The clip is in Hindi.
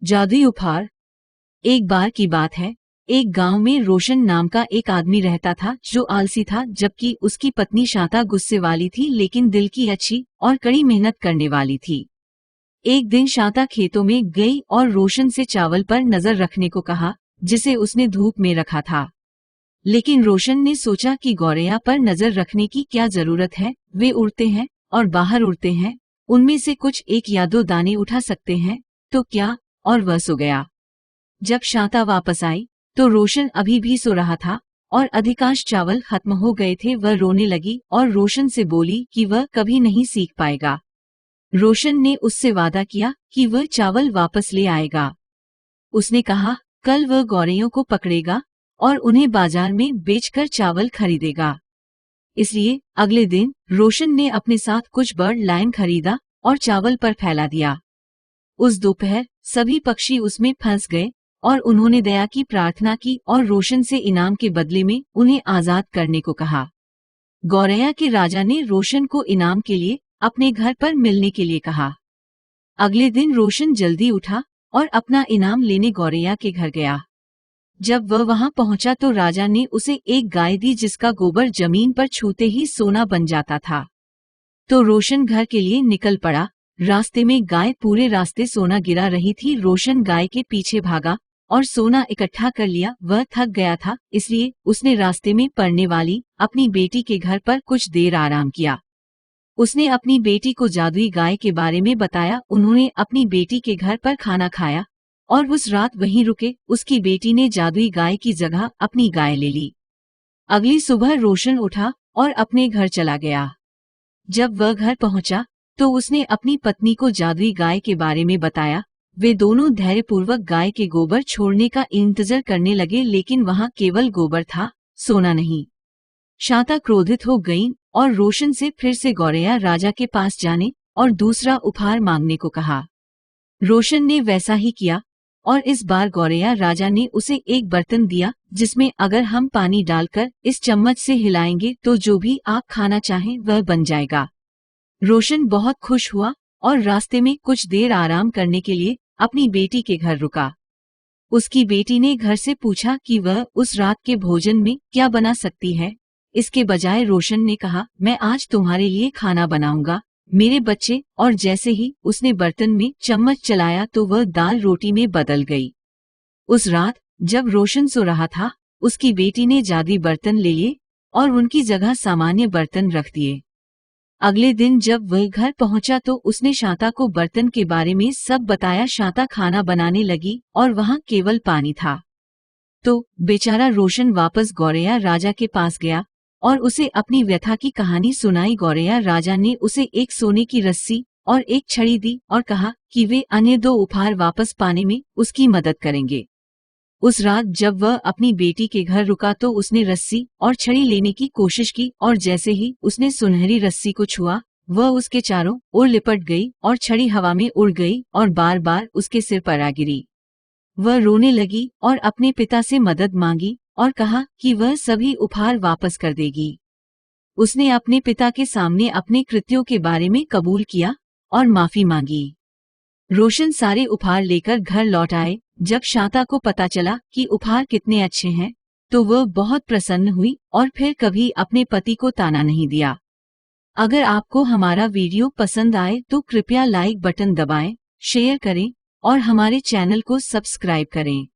जादुई उपहार। एक बार की बात है, एक गांव में रोशन नाम का एक आदमी रहता था जो आलसी था, जबकि उसकी पत्नी शांता गुस्से वाली थी लेकिन दिल की अच्छी और कड़ी मेहनत करने वाली थी। एक दिन शांता खेतों में गई और रोशन से चावल पर नजर रखने को कहा, जिसे उसने धूप में रखा था। लेकिन रोशन ने सोचा कि गौरैया पर नजर रखने की क्या जरूरत है, वे उड़ते हैं और बाहर उड़ते हैं, उनमें से कुछ एक या दो दाने उठा सकते हैं तो क्या, और वह सो गया। जब शांता वापस आई तो रोशन अभी भी सो रहा था और अधिकांश चावल खत्म हो गए थे। वह रोने लगी और रोशन से बोली कि वह कभी नहीं सीख पाएगा। रोशन ने उससे वादा किया कि वह चावल वापस ले आएगा। उसने कहा कल वह गौरैयों को पकड़ेगा और उन्हें बाजार में बेचकर चावल खरीदेगा। इसलिए अगले दिन रोशन ने अपने साथ कुछ बर्ड लाइन खरीदा और चावल पर फैला दिया। उस दोपहर सभी पक्षी उसमें फंस गए और उन्होंने दया की प्रार्थना की और रोशन से इनाम के बदले में उन्हें आजाद करने को कहा। गौरैया के राजा ने रोशन को इनाम के लिए अपने घर पर मिलने के लिए कहा। अगले दिन रोशन जल्दी उठा और अपना इनाम लेने गौरैया के घर गया। जब वह वहां पहुंचा तो राजा ने उसे एक गाय दी जिसका गोबर जमीन पर छूते ही सोना बन जाता था। तो रोशन घर के लिए निकल पड़ा। रास्ते में गाय पूरे रास्ते सोना गिरा रही थी। रोशन गाय के पीछे भागा और सोना इकट्ठा कर लिया। वह थक गया था, इसलिए उसने रास्ते में पड़ने वाली अपनी बेटी के घर पर कुछ देर आराम किया। उसने अपनी बेटी को जादुई गाय के बारे में बताया। उन्होंने अपनी बेटी के घर पर खाना खाया और उस रात वहीं रुके। उसकी बेटी ने जादुई गाय की जगह अपनी गाय ले ली। अगली सुबह रोशन उठा और अपने घर चला गया। जब वह घर पहुंचा तो उसने अपनी पत्नी को जादुई गाय के बारे में बताया। वे दोनों धैर्यपूर्वक गाय के गोबर छोड़ने का इंतजार करने लगे, लेकिन वहां केवल गोबर था, सोना नहीं। शांता क्रोधित हो गई और रोशन से फिर से गौरैया राजा के पास जाने और दूसरा उपहार मांगने को कहा। रोशन ने वैसा ही किया और इस बार गौरैया राजा ने उसे एक बर्तन दिया जिसमें अगर हम पानी डालकर इस चम्मच से हिलाएंगे तो जो भी आप खाना चाहें वह बन जाएगा। रोशन बहुत खुश हुआ और रास्ते में कुछ देर आराम करने के लिए अपनी बेटी के घर रुका। उसकी बेटी ने घर से पूछा कि वह उस रात के भोजन में क्या बना सकती है। इसके बजाय रोशन ने कहा, मैं आज तुम्हारे लिए खाना बनाऊंगा मेरे बच्चे। और जैसे ही उसने बर्तन में चम्मच चलाया तो वह दाल रोटी में बदल गई। उस रात जब रोशन सो रहा था, उसकी बेटी ने जादुई बर्तन ले लिए और उनकी जगह सामान्य बर्तन रख दिए। अगले दिन जब वह घर पहुंचा तो उसने शांता को बर्तन के बारे में सब बताया। शांता खाना बनाने लगी और वहां केवल पानी था। तो बेचारा रोशन वापस गौरैया राजा के पास गया और उसे अपनी व्यथा की कहानी सुनाई। गौरैया राजा ने उसे एक सोने की रस्सी और एक छड़ी दी और कहा कि वे अन्य दो उपहार वापस पाने में उसकी मदद करेंगे। उस रात जब वह अपनी बेटी के घर रुका तो उसने रस्सी और छड़ी लेने की कोशिश की और जैसे ही उसने सुनहरी रस्सी को छुआ, वह उसके चारों ओर लिपट गई और छड़ी हवा में उड़ गई और बार बार उसके सिर पर आ गिरी। वह रोने लगी और अपने पिता से मदद मांगी और कहा कि वह सभी उपहार वापस कर देगी। उसने अपने पिता के सामने अपने कृत्यों के बारे में कबूल किया और माफी मांगी। रोशन सारे उपहार लेकर घर लौट आए। जब शांता को पता चला कि उपहार कितने अच्छे हैं तो वह बहुत प्रसन्न हुई और फिर कभी अपने पति को ताना नहीं दिया। अगर आपको हमारा वीडियो पसंद आए तो कृपया लाइक बटन दबाएं, शेयर करें और हमारे चैनल को सब्सक्राइब करें।